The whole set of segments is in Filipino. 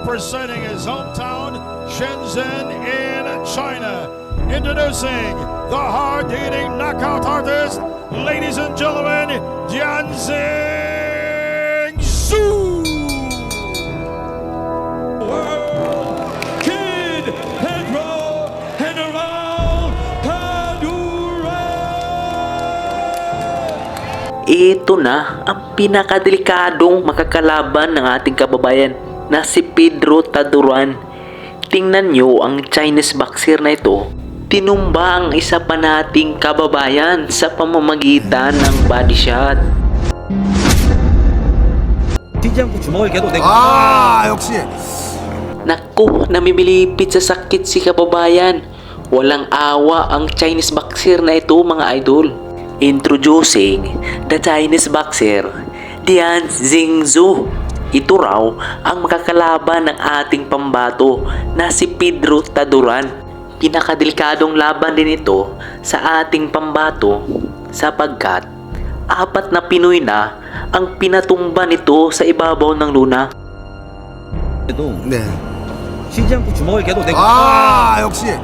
representing his hometown, Shenzhen in China. Introducing the hard-hitting knockout artist, ladies and gentlemen, Jianzheng Zhu! World Kid Pedro General Taduran! Ito na ang pinakadelikadong makakalaban ng ating kababayan na si Pedro Taduran. Tingnan nyo ang Chinese boxer na ito. Tinumba ang isa pa nating kababayan sa pamamagitan ng body shot. 뛰지 않고 주먹을 계속 내고 역시 Naku, namimilipit sa sakit si kababayan. Walang awa ang Chinese boxer na ito, mga idol. Introducing the Chinese boxer, Jianzheng Zhu. Ito raw ang makakalaban ng ating pambato na si Pedro Taduran. Pinakadelikadong laban din ito sa ating pambato sapagkat 4 na Pinoy na ang pinatumba nito sa ibabaw ng luna. 도 네. 쉬지 않고 주먹을 계속 내고 역시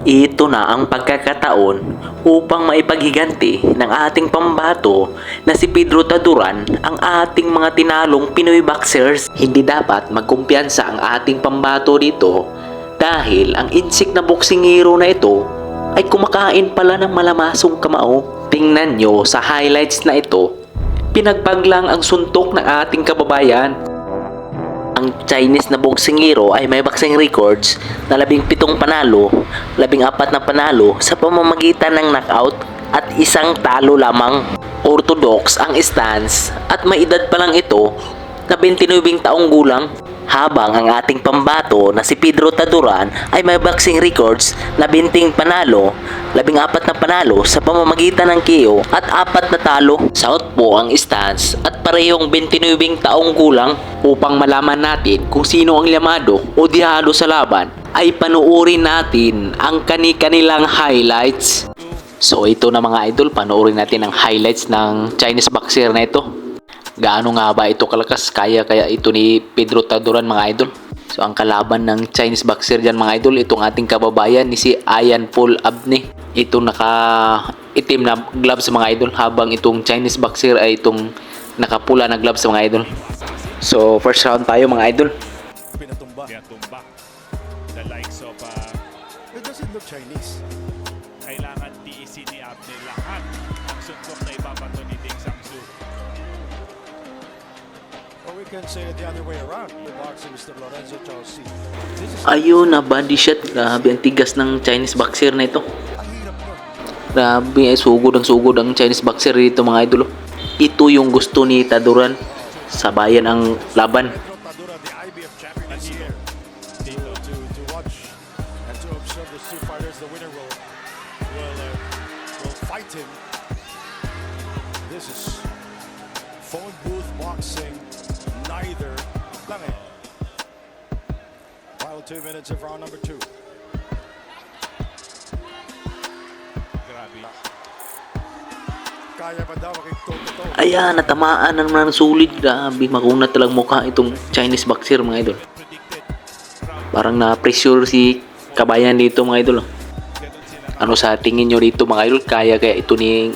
Ito na ang pagkakataon upang maipaghiganti ng ating pambato na si Pedro Taduran ang ating mga tinalong Pinoy boxers. Hindi dapat magkumpiyansa ang ating pambato dito dahil ang insik na boksingero na ito ay kumakain pala ng malamasong kamao. Tingnan nyo sa highlights na ito, pinagpaglang ang suntok ng ating kababayan. Ang Chinese na boksingero ay may boxing records na 17 panalo, 14 na panalo sa pamamagitan ng knockout at 1 talo lamang. Orthodox ang stance at may edad pa lang ito na 29 taong gulang. Habang ang ating pambato na si Pedro Taduran ay may boxing records na 20 panalo, 14 na panalo sa pamamagitan ng KO at 4 na talo. Southpaw ang stance at parehong 29 taong gulang. Upang malaman natin kung sino ang lamado o dihado sa laban, ay panuorin natin ang kani-kanilang highlights. So ito na mga idol, panoorin natin ang highlights ng Chinese boxer na ito. Gaano nga ba ito kalakas? Kaya ito ni Pedro Taduran, mga idol. So ang kalaban ng Chinese boxer dyan, mga idol, itong ating kababayan ni si Ian Paul Abney. Ito naka-itim na gloves, mga idol, habang itong Chinese boxer ay itong nakapula na gloves, mga idol. So first round tayo, mga idol. Pinatumba. The likes of, it doesn't look Chinese. Kailangan tiisin ni Abner lahat ang suntok na ipapato ni Ding Zhangzu. Or we can say it the other way around. The boxing Mr. Lorenzo Charles C. This is Ayun na body shot. Grabe ang tigas ng Chinese boxer na ito. ang hirap nun. Grabe, ay sugod ang Chinese boxer dito, mga idol. Ito yung gusto ni Taduran. Sabayan ang laban. Taduran, the IBF champion is here. Dito to watch and to observe the two fighters. The winner will fight him. This is phone booth boxing. Neither lang eh. Final 2 minutes of round number 2. Grabe. Kaya pa daw makikito-to. Ayan, natamaan na naman ng sulit. Grabe, makunat talang mukha itong Chinese boxer, mga idol. Predicted. Parang na-pressure si kabayan dito, mga idol. Ano sa tingin nyo dito, mga idol? Kaya ito ni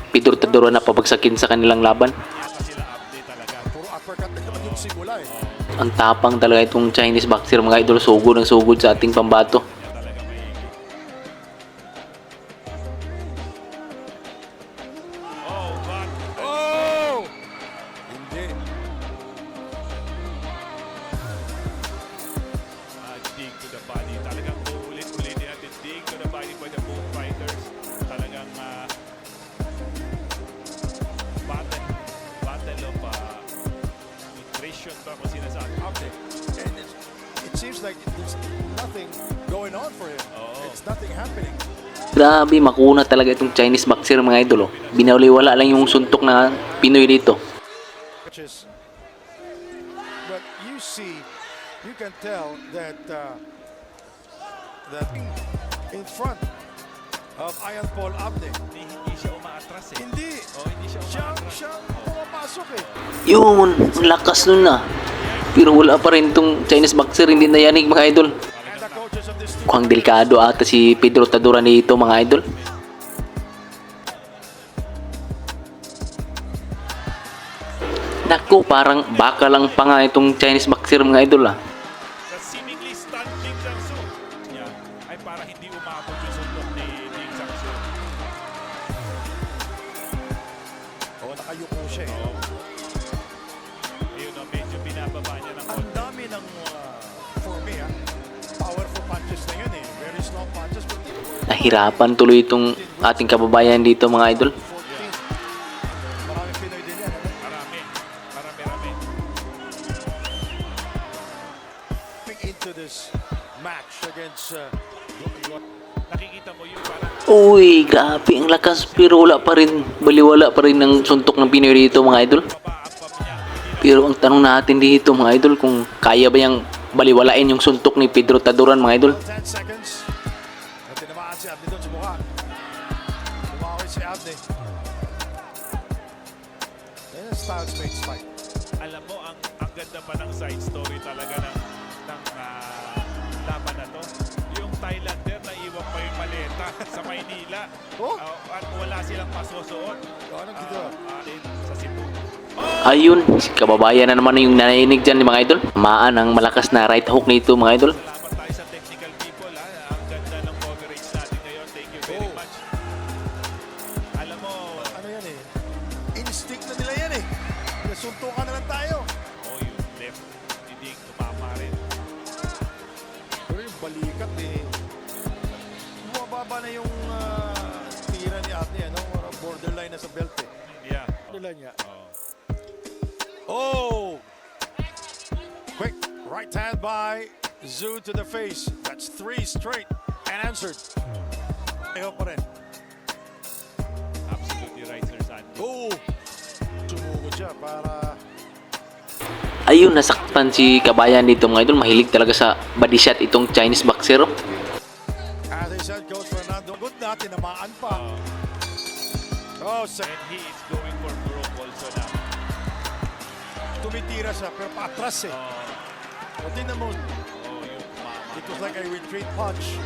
Pedro Taduran na pabagsakin sa kanilang laban? Sila Abner talaga. Puro uppercut na naman yung simula eh. Ang tapang talaga itong Chinese boxer, mga idol. Sugod ang sugod sa ating pambato. Talaga may but Oh! Hindi. dig to the body. Talagang uulit-ulit natin. Dig to the body by the both fighters. Talagang battle of nutrition ba kung sinasabi. Okay. And it seems like there's nothing going on for him. Oo. It's nothing happening. Grabe, makunat talaga itong Chinese boxer, mga idol. Binawliwala lang yung suntok na Pinoy dito. Which is, but you see, you can tell that that in front of Ian Paul Abney. Hindi siya umaatras eh. Hindi. Hindi siya umaatras. Siyang pumapasok eh. Yun, ang lakas nun na. Pero wala pa rin tong Chinese boxer, hindi na yanig mga idol. And the coaches of this team. Mukhang delikado ata si Pedro Taduran dito mga idol. Naku, parang baka lang pa nga itong Chinese boxer mga idol ah. Sa seemingly stunned Ding Jiangsu. Yeah, ay para hindi umabot yung suntok ni Ding Jiangsu. Oh, nakayuko siya eh. Ayun o, medyo binababa niya ng Ang konti. dami ng, for me, powerful punches na yun eh. Very strong punches. But Nahirapan tuloy itong ating kababayan dito mga idol. 14. Maraming Pinoy din yan. Ano? Marami. Into this match against Nakikita mo yung parang Uy, grabe ang lakas pero wala pa rin, baliwala pa rin ng suntok ng Pinoy dito mga idol. baba ang pam niya. Pero ang tanong natin dito mga idol kung kaya ba yung baliwalain yung suntok ni Pedro Taduran mga idol. 10 seconds. At tinamaan si Abdi doon sa mukha. Tumakoy si Abdi. Yan ang Styles Mates fight. Alam mo, ang ganda pa ng side story talaga ng laban na to. Yung Thailander na iwan pa yung maleta sa Maynila. Oh. At wala silang masusuot. Anong gito? Sa Cebu. Ayun, si kababayan na naman yung naninig dyan ni mga idol. Maan ang malakas na right hook nito mga idol. Salamat tayo sa technical people. Ang ganda ng coverage natin ngayon. Thank you very much. Alam mo, Ano yan eh? Instinct na nila yan eh. Nasuntukan na lang tayo. yung left, hindi tumama rin. Pero yung balikat eh. Bumababa na yung tira ni Abdi. Ano? Borderline na sa belt eh. Yeah. Borderline niya. Oh. Oh! Quick right hand by Zhu to the face. That's 3 straight and answered. Ayaw pa rin. Absolutely right, Sir Sandy. Oh! Sumugod siya para Ayun, nasaktan si kabayan dito mga idol. Mahilig talaga sa body shot itong Chinese boxer. as I said, Coach Fernando. Good na, tinamaan pa. Oh, And he is going for broke also now. tumitira siya pero paatras eh. O tingnan mo, Yung tumama. it was like a retreat punch.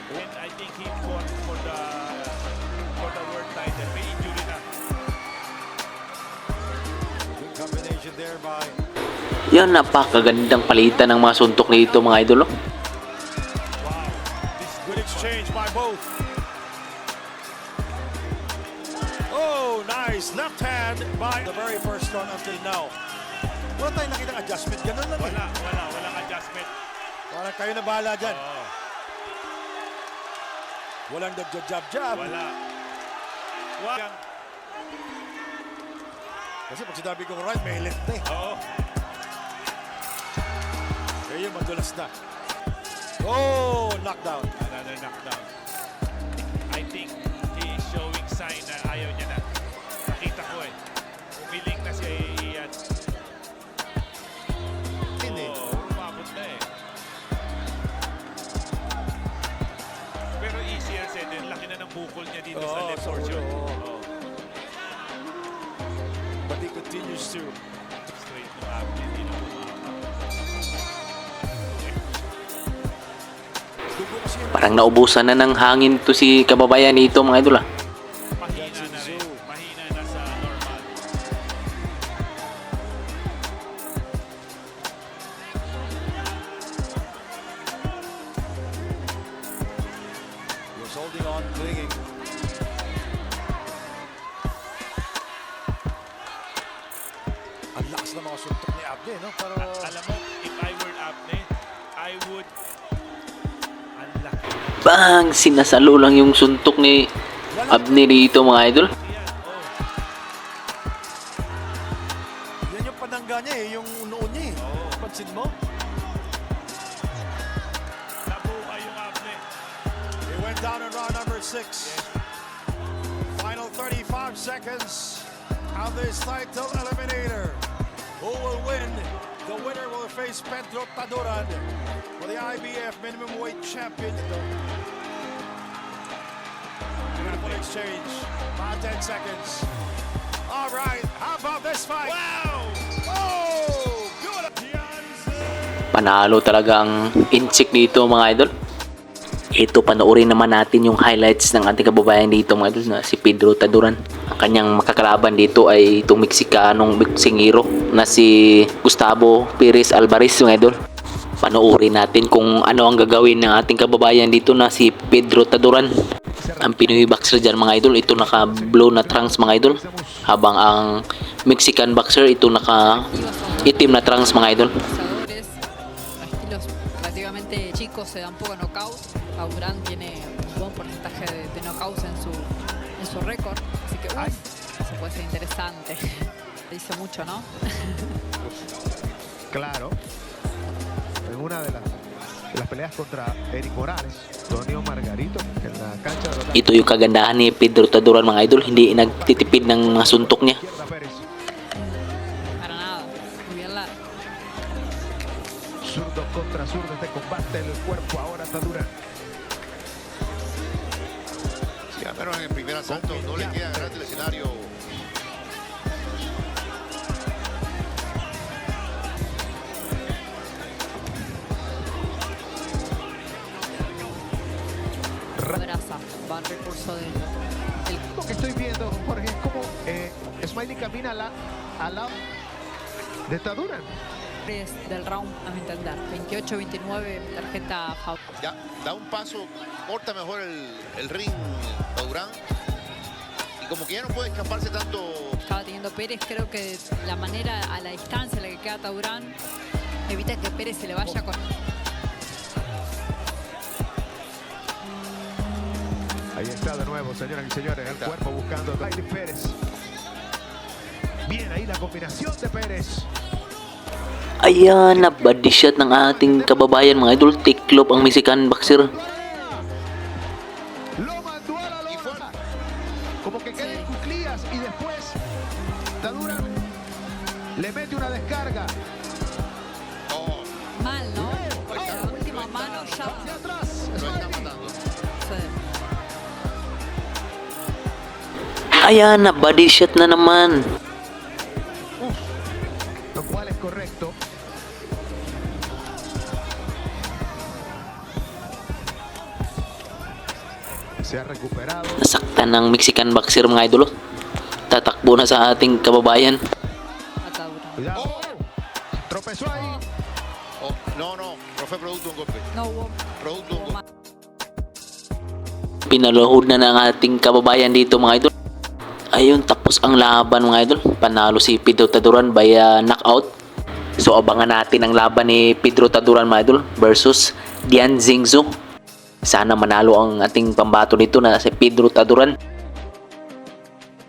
And I think he fought for the world title. May injury na. Good combination there by Yan, napakagandang palitan ng mga suntok nito mga idol. Wow. This good exchange by both. Oh, nice left hand by the very first one until now. Wala tayong nakita adjustment, ganun lang eh. walang adjustment. Parang kayo na bahala dyan. Oo, Walang nagja-jab-jab. wala. Wag. Kasi pag sinabi kong right, may left na eh. Oo. Eh yun, madulas na. Oh, knockdown. Another knockdown. I think he is showing sign na ayaw niya na. Nakita ko eh. Umiling na si Ian. Hindi. Umabot na eh. Pero easier said, laki na ng bukol niya dito sa Oo, left sa portion. ulo, oo. Oo. But he continues to. Straight to Abdi, hindi na umama. Dugo kasi yun. Parang naubusan na ng hangin to si kababayan nito mga idol. Mahina na rin. Mahina na sa normal. He was holding on, clinging. Ang lakas ng mga suntok ni Abdi, no? Pero Alam mo, if I were Abne, I would... Ang laki. Bang! Sinasalo lang yung suntok ni Abni dito mga idol. Yan, oh. yan yung panangga niya eh, yung noon niya eh. Oo. Pansin mo? Nabuka yung Abne. He went down in round number 6. Final 35 seconds of this title eliminator. Who will win? The winner will face Pedro Taduran for the IBF minimum weight champion. Beautiful exchange. About 10 seconds. All right, how about this fight? Wow! Oh, good Panalo talaga ang incheck dito mga idol. Ito, panoorin naman natin yung highlights ng ating kababayan dito mga idol na si Pedro Taduran. Ang kanyang makakalaban dito ay itong Meksikanong boksingero na si Gustavo Perez Alvarez mga idol. Panoorin natin kung ano ang gagawin ng ating kababayan dito na si Pedro Taduran. Ang Pinoy boxer dyan mga idol, ito naka blue na trunks mga idol. Habang ang Mexican boxer, ito naka itim na trunks mga idol. Boxeadores, estilos prácticamente chicos se dan poco knockout. Taduran tiene un buen porcentaje de knockouts en su récord, así que se puede ser interesante. Dice mucho, ¿no? Claro. En una de las peleas contra Eric Morales, Tonio Margarito, en la cancha de los Ito yung kagandahan ni Pedro Taduran mga idol, hindi nagtitipid ng mga suntok niya. Izquierda Pérez, Para nada. Muy bien la. zurdo contra zurdo, este combate el cuerpo ahora Taduran. Sí, al menos en el primer asalto no le queda grande el escenario. Abraza, va al recurso del. Lo que estoy viendo, Jorge, es como Smiley camina al lado de Taduran. Del round, a mi entender. 28-29, tarjeta a favor. Ya, da un paso, corta mejor el ring, Taduran. Y como que ya no puede escaparse tanto. Estaba teniendo Pérez, creo que la manera, a la distancia en la que queda Taduran, evita que Pérez se le vaya con. Ahí está de nuevo, señoras y señores, el cuerpo buscando a Smiley Pérez. Bien, ahí la combinación de Pérez. Ayan, na body shot ng ating kababayan mga idol. Tiklop ang Mexican boxer. Lo mandó a la lona. Como que queda en cuclillas y después Taduran le mete una descarga. Mal, ¿no? La última mano ya. Hacia atrás. Sí. Ayan, na body shot na naman. Lo cual es correcto. Se ha recuperado. Nasaktan ng Mexican boxer mga idol. Tatakbo na sa ating kababayan. A Taduran. Cuidado. Tropezó ahí. Oh, no, no fue producto de un golpe. No hubo. Producto de un golpe. Pinaluhod na ng ating kababayan dito mga idol. Ayun, tapos ang laban mga idol. Panalo si Pedro Taduran by knockout. So abangan natin ang laban ni Pedro Taduran mga idol versus Dian Zingzu. Sana manalo ang ating pambato dito na si Pedro Taduran.